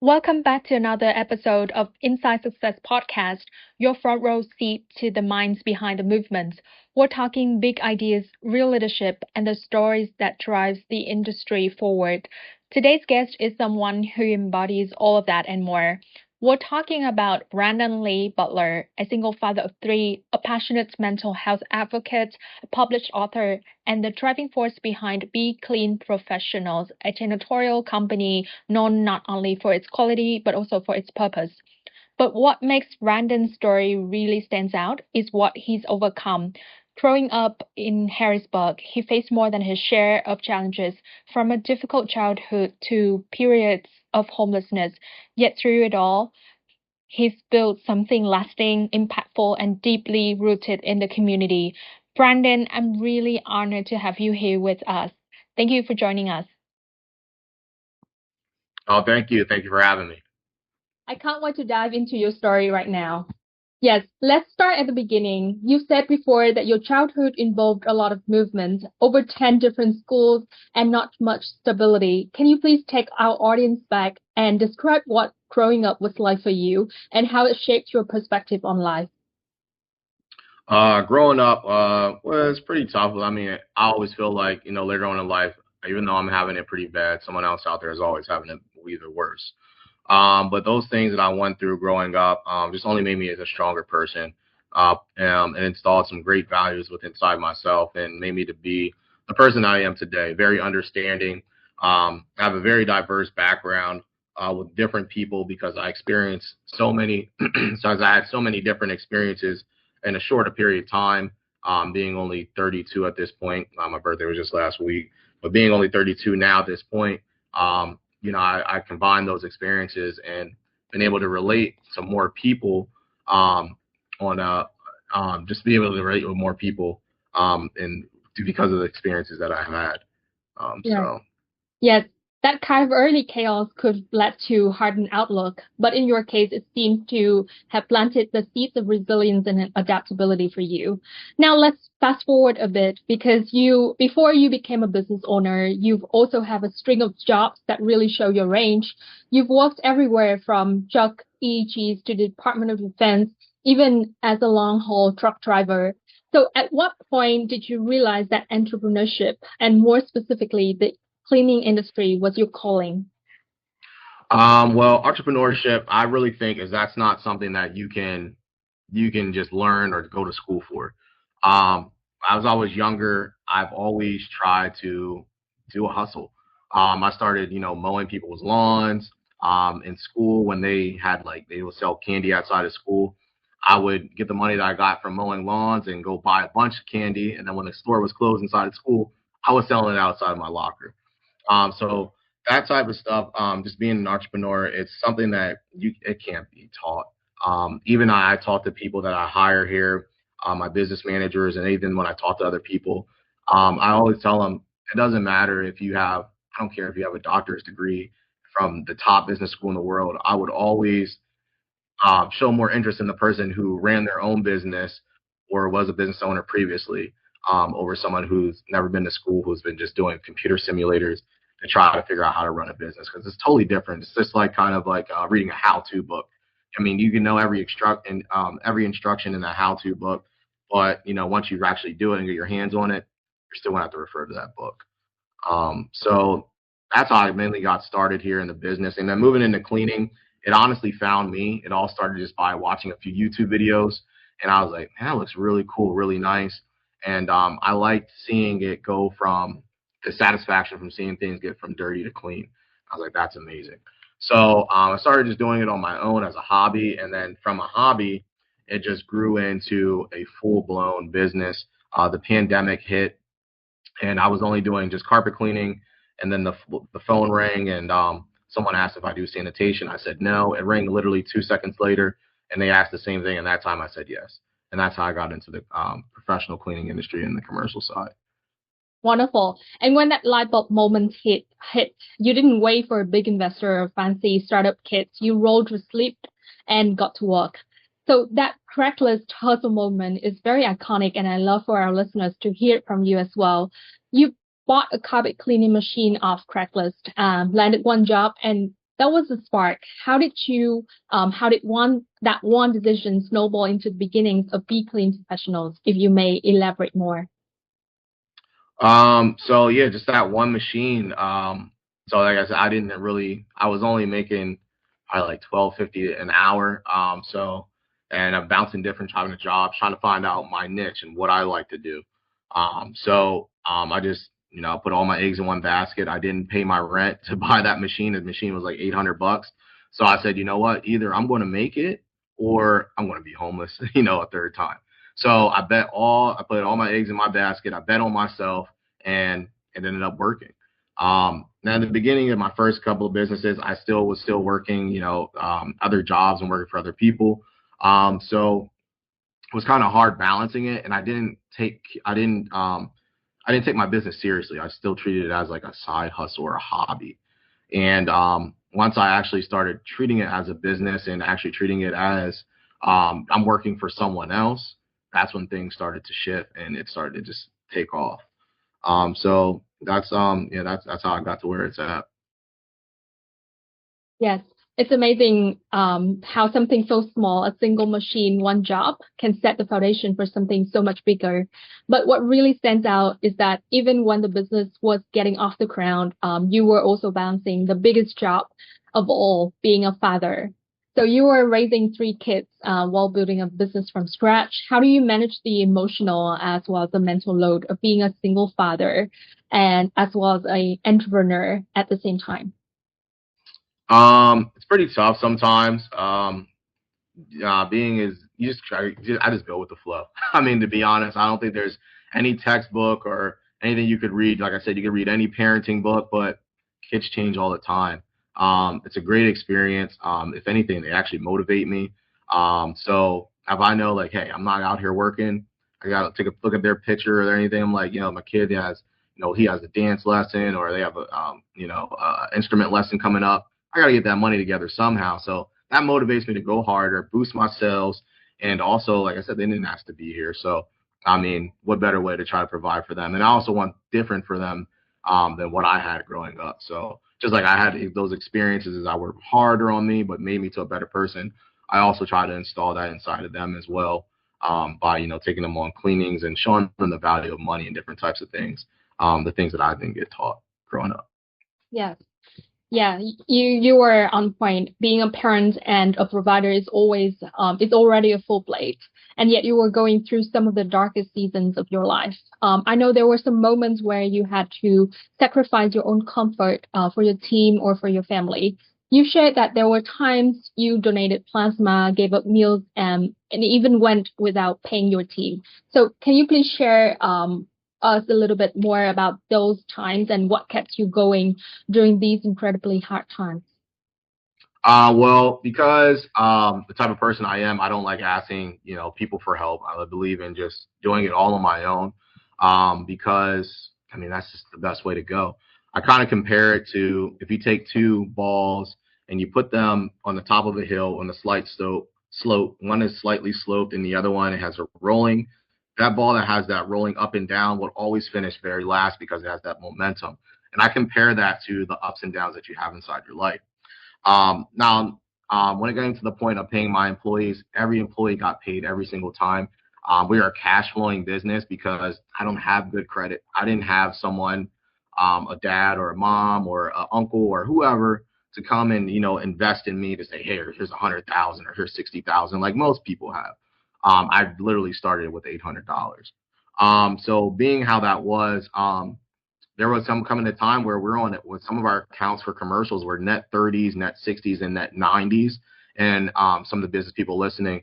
Welcome back to another episode of Inside Success Podcast, your front row seat to the minds behind the movements. We're talking big ideas, real leadership, and the stories that drives the industry forward. Today's guest is someone who embodies all of that and more. We're talking about Branden Lee Butler, a single father of three, a passionate mental health advocate, a published author, and the driving force behind Be Clean Professionals, a janitorial company known not only for its quality but also for its purpose. But what makes Brandon's story really stands out is what he's overcome. Growing up in Harrisburg, he faced more than his share of challenges, from a difficult childhood to periods of homelessness. Yet through it all, he's built something lasting, impactful, and deeply rooted in the community. Brandon, I'm really honored to have you here with us. Thank you for joining us. Oh, thank you. Thank you for having me. I can't wait to dive into your story right now. Yes, let's start at the beginning. You said before that your childhood involved a lot of movement, over 10 different schools, and not much stability. Can you please take our audience back and describe what growing up was like for you and how it shaped your perspective on life? Growing up was pretty tough. I mean, I always feel like, later on in life, even though I'm having it pretty bad, someone else out there is always having it either worse. But those things that I went through growing up just only made me as a stronger person and installed some great values within inside myself and made me to be the person I am today, very understanding. I have a very diverse background with different people because I experienced so many, so as I had so many different experiences in a shorter period of time, being only 32 at this point. My birthday was just last week, but being only 32 now at this point, I combined those experiences and been able to relate to more people on just be able to relate with more people and because of the experiences that I've had. Yeah. So. Yes, that kind of early chaos could lead to hardened outlook, but in your case, it seems to have planted the seeds of resilience and adaptability for you. Now let's fast forward a bit because before you became a business owner, you've also have a string of jobs that really show your range. You've worked everywhere from truck EEGs to the Department of Defense, even as a long haul truck driver. So at what point did you realize that entrepreneurship, and more specifically, the cleaning industry was your calling? Well, entrepreneurship, I really think is that's not something that you can just learn or go to school for. As I was younger, I've always tried to do a hustle. I started, mowing people's lawns. In school, when they would sell candy outside of school, I would get the money that I got from mowing lawns and go buy a bunch of candy. And then when the store was closed inside of school, I was selling it outside of my locker. So that type of stuff, just being an entrepreneur, it's something that it can't be taught. Even I talk to people that I hire here, my business managers, and even when I talk to other people, I always tell them it doesn't matter if you have, I don't care if you have a doctor's degree from the top business school in the world. I would always show more interest in the person who ran their own business or was a business owner previously over someone who's never been to school, who's been just doing computer simulators to try to figure out how to run a business because it's totally different. It's just like kind of like reading a how-to book. I mean, you can know every instruction in that how-to book, but once you actually do it and get your hands on it, you're still gonna have to refer to that book. So that's how I mainly got started here in the business. And then moving into cleaning, it honestly found me. It all started just by watching a few YouTube videos. And I was like, man, that looks really cool, really nice. And I liked seeing it go from the satisfaction from seeing things get from dirty to clean. I was like, that's amazing. So I started just doing it on my own as a hobby. And then from a hobby, it just grew into a full blown business. The pandemic hit and I was only doing just carpet cleaning. And then the phone rang, and someone asked if I do sanitation. I said no. It rang literally 2 seconds later, and they asked the same thing, and that time I said yes. And that's how I got into the professional cleaning industry and the commercial side. Wonderful. And when that light bulb moment hit, you didn't wait for a big investor or fancy startup kits. You rolled your sleep and got to work. So that Craigslist hustle moment is very iconic, and I love for our listeners to hear it from you as well. You bought a carpet cleaning machine off Craigslist, landed one job, and That was the spark. How did one decision snowball into the beginnings of Be Clean Professionals, if you may elaborate more? So yeah, just that one machine. So like I said, I was only making probably like 12.50 an hour. And I'm bouncing different kind of jobs, trying to find out my niche and what I like to do. I just, put all my eggs in one basket. I didn't pay my rent to buy that machine. The machine was like $800. So I said, you know what? Either I'm going to make it or I'm going to be homeless, a third time. So I put all my eggs in my basket. I bet on myself, and it ended up working. Now in the beginning of my first couple of businesses, I was still working, other jobs and working for other people. So it was kind of hard balancing it, and I didn't take my business seriously. I still treated it as like a side hustle or a hobby. And once I actually started treating it as a business and actually treating it as I'm working for someone else, that's when things started to shift and it started to just take off. So that's how I got to where it's at. Yes, it's amazing how something so small, a single machine, one job, can set the foundation for something so much bigger. But what really stands out is that even when the business was getting off the ground, you were also balancing the biggest job of all, being a father. So you were raising three kids while building a business from scratch. How do you manage the emotional as well as the mental load of being a single father and as well as an entrepreneur at the same time? It's pretty tough sometimes. Being is I just go with the flow. I mean, to be honest, I don't think there's any textbook or anything you could read. Like I said, you could read any parenting book, but kids change all the time. It's a great experience. If anything, they actually motivate me. So if I know like, hey, I'm not out here working, I gotta take a look at their picture or anything. I'm like, my kid has, he has a dance lesson or they have a, instrument lesson coming up. I gotta get that money together somehow. So that motivates me to go harder, boost my sales, and also, like I said, they didn't ask to be here. So, I mean, what better way to try to provide for them? And I also want different for them than what I had growing up. So, just like I had those experiences that were harder on me, but made me to a better person, I also try to install that inside of them as well by, taking them on cleanings and showing them the value of money and different types of things, the things that I didn't get taught growing up. Yes. Yeah, you were on point. Being a parent and a provider is always it's already a full plate, and yet you were going through some of the darkest seasons of your life. I know there were some moments where you had to sacrifice your own comfort for your team or for your family. You shared that there were times you donated plasma, gave up meals, and even went without paying your team. So can you please share us a little bit more about those times and what kept you going during these incredibly hard times? Well, because the type of person I am, I don't like asking, people for help. I believe in just doing it all on my own. Because I mean that's just the best way to go. I kind of compare it to if you take two balls and you put them on the top of a hill on a slight slope. One is slightly sloped and the other one it has a rolling. That ball that has that rolling up and down will always finish very last because it has that momentum. And I compare that to the ups and downs that you have inside your life. Now, when it got to the point of paying my employees, every employee got paid every single time. We are a cash flowing business because I don't have good credit. I didn't have someone, a dad or a mom or an uncle or whoever to come and, invest in me to say, hey, here's 100,000 or here's 60,000, like most people have. I literally started with $800. So being how that was, there was some coming a time where we're on it with some of our accounts for commercials were net 30s, net 60s, and net 90s. And some of the business people listening,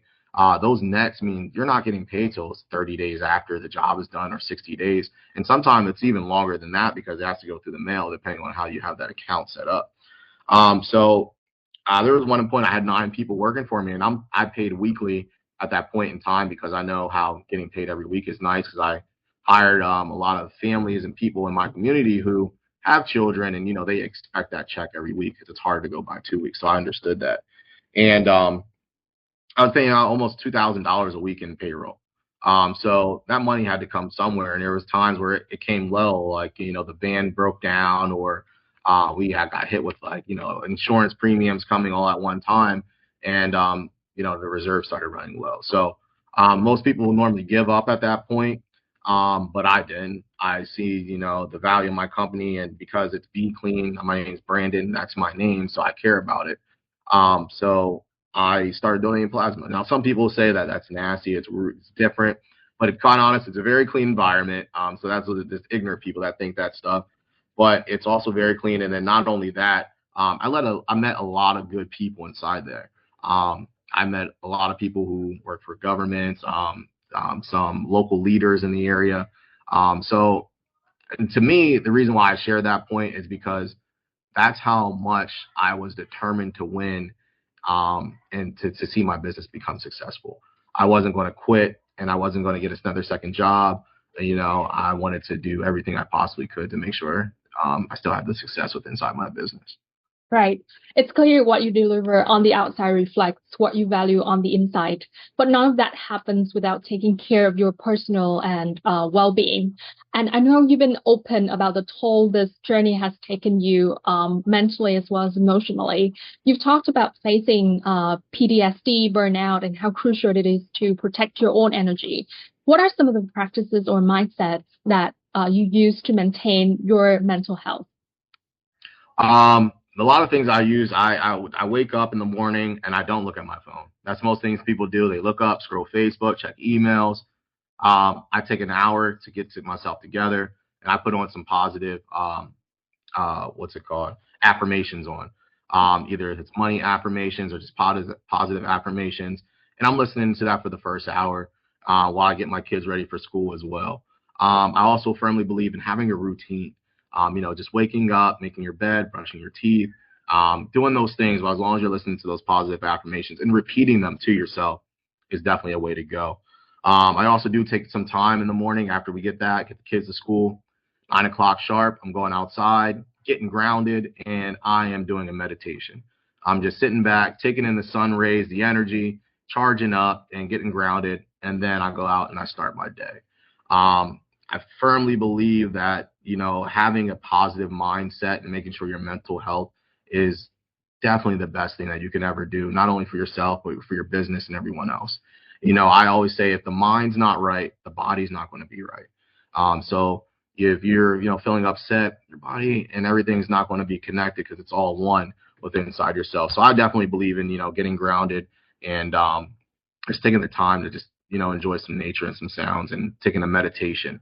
those nets mean you're not getting paid till 30 days after the job is done or 60 days. And sometimes it's even longer than that because it has to go through the mail depending on how you have that account set up. There was one point I had 9 people working for me, and I paid weekly at that point in time because I know how getting paid every week is nice because I hired a lot of families and people in my community who have children, and they expect that check every week because it's hard to go by 2 weeks. So I understood that, and I was paying out almost $2,000 a week in payroll. So that money had to come somewhere, and there was times where it came low, like the band broke down or We had got hit with like, insurance premiums coming all at one time, and the reserve started running low. So most people will normally give up at that point, but I didn't. I see, the value of my company, and because it's Be Clean, my name is Branden. That's my name, so I care about it. So I started donating plasma. Now, some people say that that's nasty, it's different, but to be quite honest, it's a very clean environment. So that's what there's ignorant people that think that stuff, but it's also very clean. And then not only that, I met a lot of good people inside there. I met a lot of people who work for governments, some local leaders in the area. So and to me, the reason why I share that point is because that's how much I was determined to win, and to see my business become successful. I wasn't going to quit, and I wasn't going to get another second job. I wanted to do everything I possibly could to make sure I still had the success with inside my business. Right. It's clear what you deliver on the outside reflects what you value on the inside, but none of that happens without taking care of your personal and well-being. And I know you've been open about the toll this journey has taken you mentally as well as emotionally. You've talked about facing PTSD, burnout, and how crucial it is to protect your own energy. What are some of the practices or mindsets that you use to maintain your mental health? A lot of things I use, I wake up in the morning and I don't look at my phone. That's most things people do. They look up, scroll Facebook, check emails. I take an hour to get to myself together, and I put on some positive, what's it called, affirmations on. Either it's money affirmations or just positive affirmations. And I'm listening to that for the first hour while I get my kids ready for school as well. I also firmly believe in having a routine. Just waking up, making your bed, brushing your teeth, doing those things. Well, as long as you're listening to those positive affirmations and repeating them to yourself is definitely a way to go. I also do take some time in the morning after we get the kids to school, 9 o'clock sharp. I'm going outside, getting grounded, and I am doing a meditation. I'm just sitting back, taking in the sun rays, the energy, charging up, and getting grounded. And then I go out and I start my day. I firmly believe that, having a positive mindset and making sure your mental health is definitely the best thing that you can ever do, not only for yourself, but for your business and everyone else. I always say if the mind's not right, the body's not going to be right. So if you're, feeling upset, your body and everything's not going to be connected because it's all one within inside yourself. So I definitely believe in, getting grounded and just taking the time to just, enjoy some nature and some sounds and taking a meditation.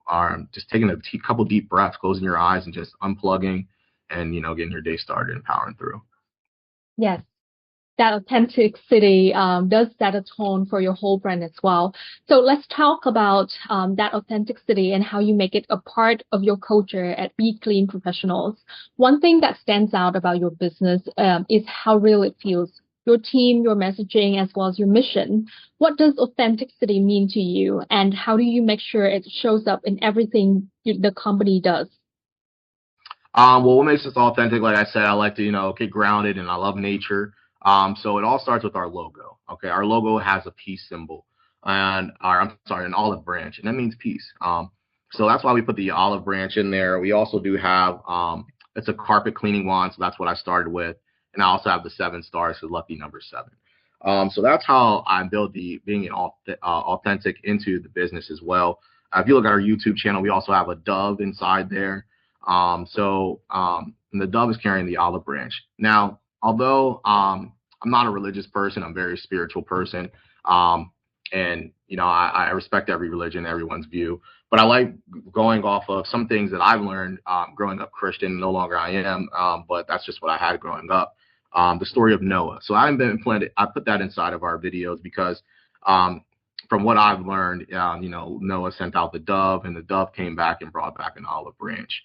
Or just taking a couple deep breaths, closing your eyes and just unplugging and, getting your day started and powering through. Yes. That authenticity does set a tone for your whole brand as well. So let's talk about that authenticity and how you make it a part of your culture at Be Clean Professionals. One thing that stands out about your business is how real it feels. Your team, your messaging, as well as your mission. What does authenticity mean to you, and how do you make sure it shows up in everything the company does? Well, what makes us authentic, like I said, I like to, get grounded, and I love nature. So it all starts with our logo. Okay, our logo has a peace symbol, and an olive branch, and that means peace. So that's why we put the olive branch in there. We also do have it's a carpet cleaning wand, so that's what I started with, and I also have the 7 stars for lucky number 7. So that's how I build being authentic into the business as well. If you look at our YouTube channel, we also have a dove inside there. And the dove is carrying the olive branch. Now, although I'm not a religious person, I'm a very spiritual person. And I respect every religion, everyone's view, but I like going off of some things that I've learned growing up Christian. No longer I am, but that's just what I had growing up. The story of Noah. So I put that inside of our videos because from what I've learned, Noah sent out the dove, and the dove came back and brought back an olive branch,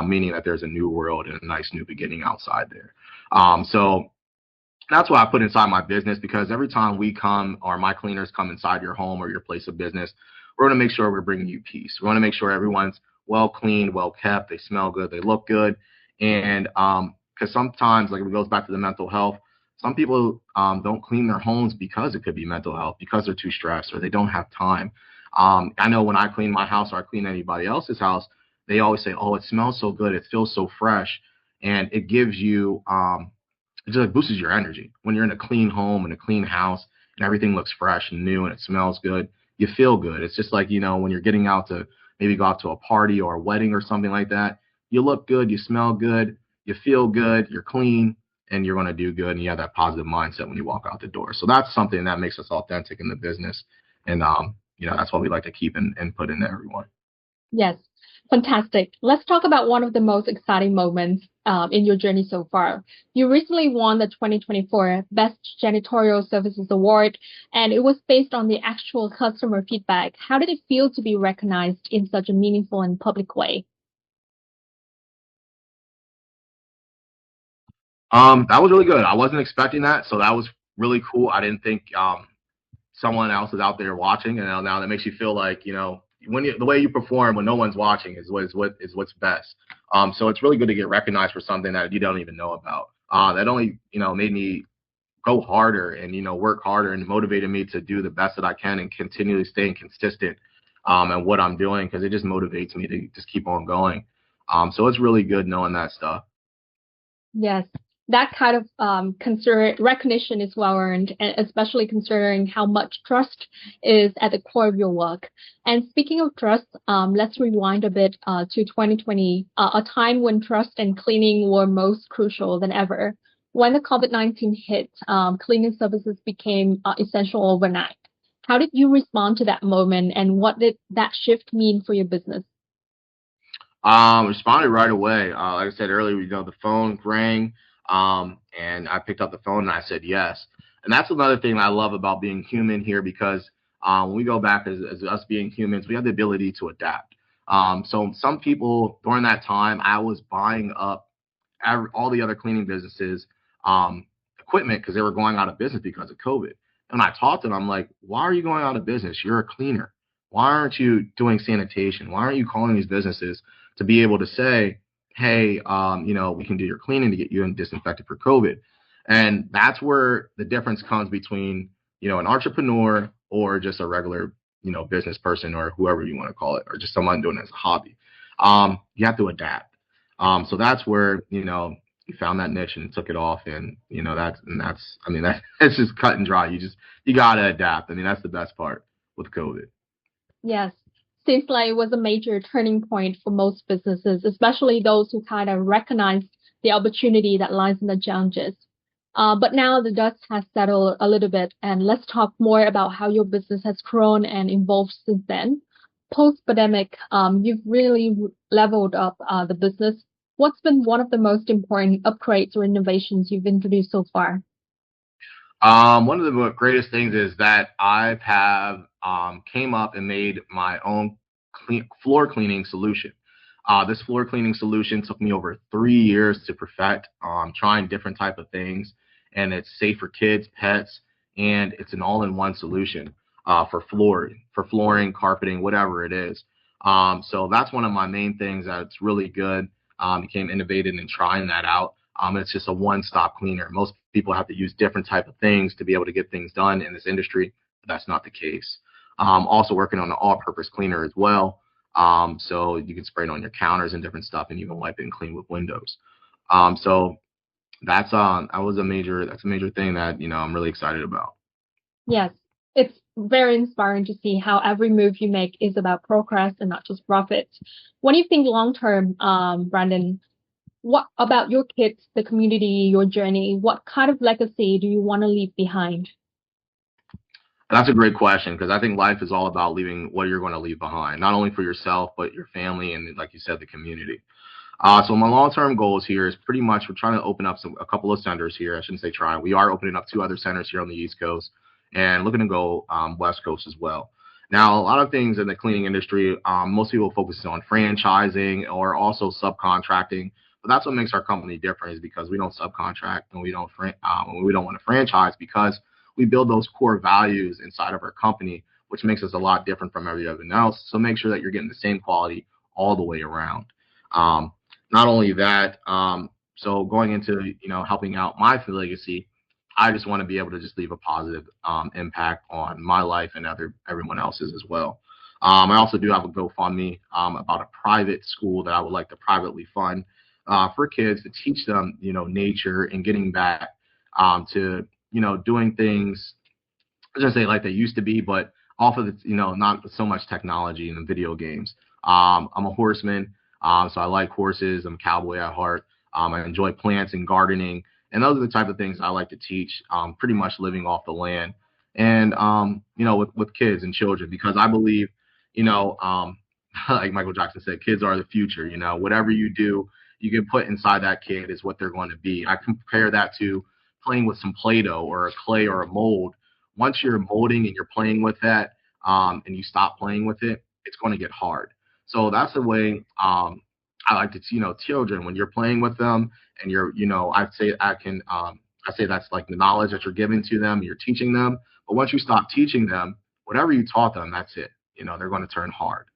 meaning that there's a new world and a nice new beginning outside there. So that's what I put inside my business, because every time we come or my cleaners come inside your home or your place of business, we're going to make sure we're bringing you peace. We want to make sure everyone's well cleaned, well kept, they smell good, they look good. And because sometimes, like, it goes back to the mental health, some people don't clean their homes because it could be mental health, because they're too stressed or they don't have time. I know when I clean my house or I clean anybody else's house, they always say, "Oh, it smells so good, it feels so fresh," and it gives you it just like boosts your energy when you're in a clean home and a clean house and everything looks fresh and new and it smells good. You feel good. It's just like when you're getting out to maybe go out to a party or a wedding or something like that. You look good, you smell good, you feel good, you're clean, and you're going to do good, and you have that positive mindset when you walk out the door. So that's something that makes us authentic in the business, and that's what we like to keep and put into everyone. Yes, fantastic. Let's talk about one of the most exciting moments in your journey so far. You recently won the 2024 Best Janitorial Services Award, and it was based on the actual customer feedback. How did it feel to be recognized in such a meaningful and public way? That was really good. I wasn't expecting that, so that was really cool. I didn't think someone else is out there watching, and now that makes you feel like the way you perform when no one's watching is what's best. So it's really good to get recognized for something that you don't even know about. That only made me go harder and work harder and motivated me to do the best that I can and continually staying consistent at what I'm doing, because it just motivates me to just keep on going. So it's really good knowing that stuff. Yes, that kind of recognition is well earned, and especially considering how much trust is at the core of your work. And speaking of trust, let's rewind a bit to 2020, a time when trust and cleaning were most crucial than ever. When the COVID-19 hit, cleaning services became essential overnight. How did you respond to that moment, and what did that shift mean for your business? Responded right away. Like I said earlier, the phone rang, and I picked up the phone and I said yes. And that's another thing I love about being human here, because when we go back as us being humans, we have the ability to adapt. So some people during that time, I was buying up all the other cleaning businesses equipment because they were going out of business because of COVID. And I talked to them, I'm like, why are you going out of business? You're a cleaner. Why aren't you doing sanitation? Why aren't you calling these businesses to be able to say, hey, we can do your cleaning to get you disinfected for COVID? And that's where the difference comes between, an entrepreneur or just a regular, business person or whoever you want to call it, or just someone doing it as a hobby. You have to adapt. So that's where, you found that niche and took it off. And, I mean, that's just cut and dry. You got to adapt. I mean, that's the best part with COVID. Yes. Seems like it was a major turning point for most businesses, especially those who kind of recognized the opportunity that lies in the challenges. But now the dust has settled a little bit, and let's talk more about how your business has grown and evolved since then. Post-pandemic, you've really leveled up the business. What's been one of the most important upgrades or innovations you've introduced so far? One of the greatest things is that I have came up and made my own floor cleaning solution. This floor cleaning solution took me over 3 years to perfect, trying different type of things, and it's safe for kids, pets, and it's an all-in-one solution for flooring, carpeting, whatever it is. So that's one of my main things that's really good. Became innovative in trying that out. It's just a one-stop cleaner. Most people have to use different type of things to be able to get things done in this industry, but that's not the case. Also working on an all-purpose cleaner as well. So you can spray it on your counters and different stuff, and you can wipe it and clean with windows. So that's a major thing that I'm really excited about. Yes, it's very inspiring to see how every move you make is about progress and not just profit. When you think long term, Brandon, what about your kids, the community, your journey? What kind of legacy do you want to leave behind? That's a great question, because I think life is all about leaving what you're going to leave behind, not only for yourself, but your family and, like you said, the community. So my long-term goals here is pretty much we're trying to open up a couple of centers here. I shouldn't say trying. We are opening up two other centers here on the East Coast and looking to go West Coast as well. Now, a lot of things in the cleaning industry, most people focus on franchising or also subcontracting. But that's what makes our company different, is because we don't subcontract and we don't want to franchise, because we build those core values inside of our company, which makes us a lot different from everyone else. So make sure that you're getting the same quality all the way around. Um, Not only that, so going into helping out my legacy, I just want to be able to just leave a positive impact on my life and everyone else's as well. I also do have a GoFundMe about a private school that I would like to privately fund for kids to teach them, nature and getting back to, doing things I was gonna say like they used to be, but off of the, not so much technology and the video games. I'm a horseman, so I like horses. I'm a cowboy at heart. I enjoy plants and gardening, and those are the type of things I like to teach. Pretty much living off the land, and with kids and children, because I believe, like Michael Jackson said, kids are the future. Whatever you do, you can put inside that kid is what they're going to be. I compare that to playing with some Play-Doh or a clay or a mold. Once you're molding and you're playing with that, and you stop playing with it, it's going to get hard. So that's the way I like to, children, when you're playing with them and you're, I say that's like the knowledge that you're giving to them, you're teaching them. But once you stop teaching them, whatever you taught them, that's it. They're going to turn hard.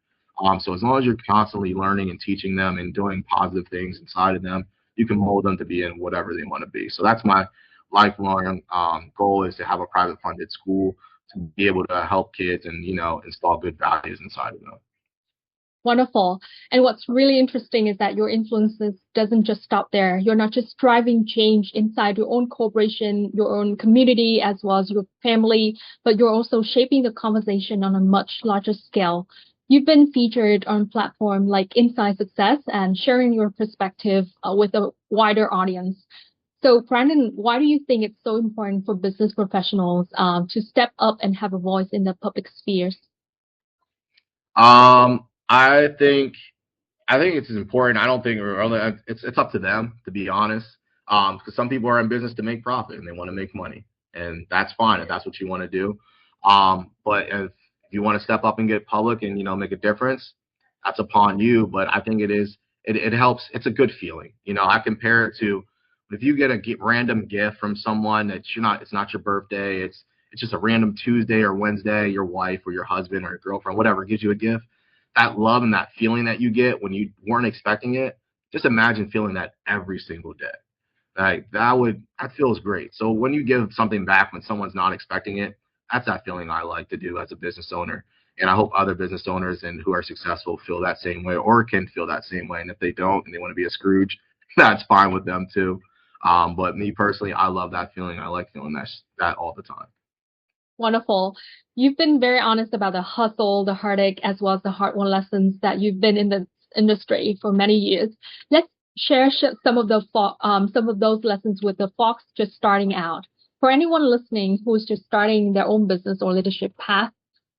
So as long as you're constantly learning and teaching them and doing positive things inside of them, you can mold them to be in whatever they want to be. So that's my lifelong goal, is to have a private funded school to be able to help kids and, install good values inside of them. Wonderful. And what's really interesting is that your influences doesn't just stop there. You're not just driving change inside your own corporation, your own community, as well as your family, but you're also shaping the conversation on a much larger scale. You've been featured on platforms like Inside Success and sharing your perspective with a wider audience. So, Branden, why do you think it's so important for business professionals to step up and have a voice in the public spheres? I think it's important. I don't think it's up to them, to be honest. Because some people are in business to make profit and they want to make money, and that's fine if that's what you want to do. But if you want to step up and get public and make a difference, that's upon you. But I think it helps. It's a good feeling. I compare it to if you get a random gift from someone that it's not your birthday. It's just a random Tuesday or Wednesday. Your wife or your husband or your girlfriend, whatever, gives you a gift. That love and that feeling that you get when you weren't expecting it. Just imagine feeling that every single day. Like that feels great. So when you give something back when someone's not expecting it, that's that feeling I like to do as a business owner. And I hope other business owners and who are successful feel that same way or can feel that same way. And if they don't and they want to be a Scrooge, that's fine with them too. But me personally, I love that feeling. I like feeling that all the time. Wonderful. You've been very honest about the hustle, the heartache, as well as the hard-won lessons that you've been in the industry for many years. Let's share some of some of those lessons with the folks just starting out. For anyone listening who's just starting their own business or leadership path,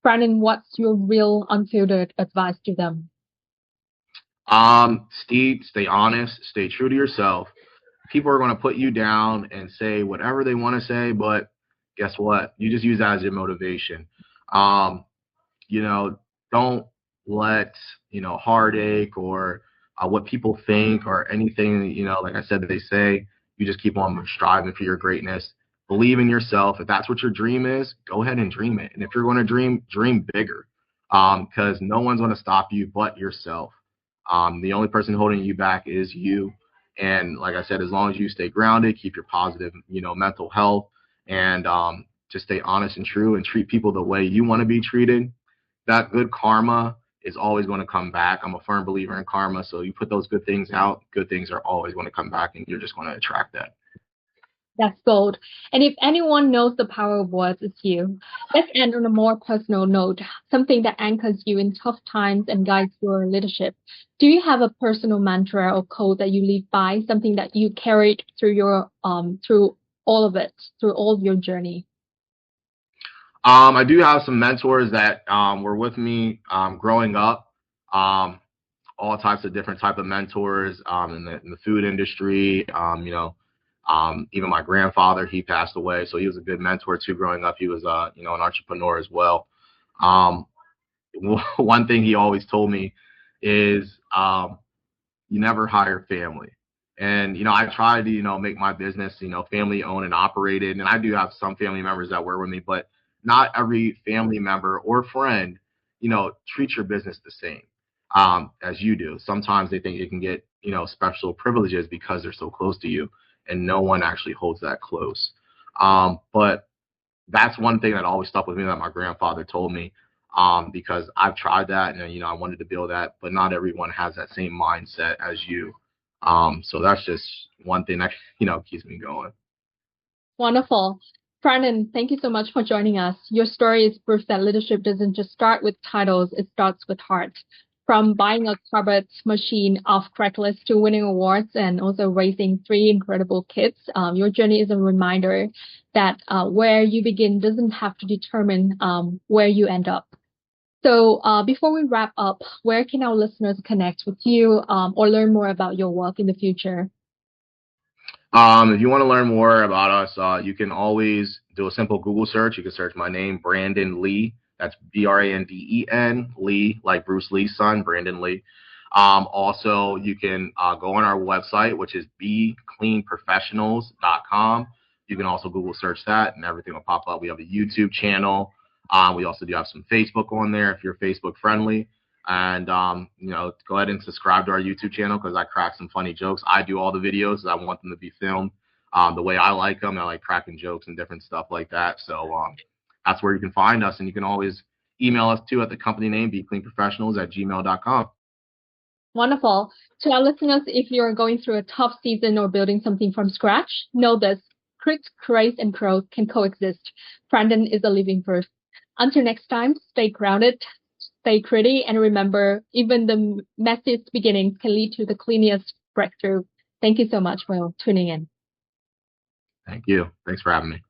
Branden, what's your real unfiltered advice to them? Stay honest, stay true to yourself. People are going to put you down and say whatever they want to say, but guess what? You just use that as your motivation. Um, you know, don't let, heartache or what people think or anything, like I said, that they say, you just keep on striving for your greatness. Believe in yourself. If that's what your dream is, go ahead and dream it. And if you're going to dream bigger, because no one's going to stop you but yourself. The only person holding you back is you. And like I said, as long as you stay grounded, keep your positive, mental health, and just stay honest and true and treat people the way you want to be treated, that good karma is always going to come back. I'm a firm believer in karma. So you put those good things out, good things are always going to come back, and you're just going to attract that. That's gold. And if anyone knows the power of words, it's you. Let's end on a more personal note, something that anchors you in tough times and guides your leadership. Do you have a personal mantra or code that you live by, something that you carried through through all of it, through all of your journey? I do have some mentors that were with me growing up. All types of different type of mentors in the food industry. Even my grandfather, he passed away, so he was a good mentor too. Growing up, he was an entrepreneur as well. Um, One thing he always told me is you never hire family. And, I try to, make my business, family owned and operated. And I do have some family members that work with me, but not every family member or friend, treats your business the same as you do. Sometimes they think you can get, special privileges because they're so close to you, and no one actually holds that close. But that's one thing that always stuck with me that my grandfather told me. because I've tried that and I wanted to build that, but not everyone has that same mindset as you. So that's just one thing that keeps me going. Wonderful. Branden, thank you so much for joining us. Your story is proof that leadership doesn't just start with titles, it starts with heart. From buying a cardboard machine off Craigslist to winning awards and also raising three incredible kids, your journey is a reminder that where you begin doesn't have to determine where you end up. So before we wrap up, where can our listeners connect with you or learn more about your work in the future? If you want to learn more about us, you can always do a simple Google search. You can search my name, Branden Lee. That's Branden Lee, like Bruce Lee's son, Branden Lee. Also, you can go on our website, which is becleanprofessionals.com. You can also Google search that, and everything will pop up. We have a YouTube channel. We also do have some Facebook on there if you're Facebook friendly. And go ahead and subscribe to our YouTube channel because I crack some funny jokes. I do all the videos. I want them to be filmed the way I like them. I like cracking jokes and different stuff like that. So that's where you can find us, and you can always email us too at the company name becleanprofessionals@gmail.com. Wonderful. To our listeners, if you're going through a tough season or building something from scratch, know this: grit, grace, and growth can coexist. Branden is a living proof. Until next time, stay grounded, stay gritty, and remember, even the messiest beginnings can lead to the cleanest breakthrough. Thank you so much for tuning in. Thank you. Thanks for having me.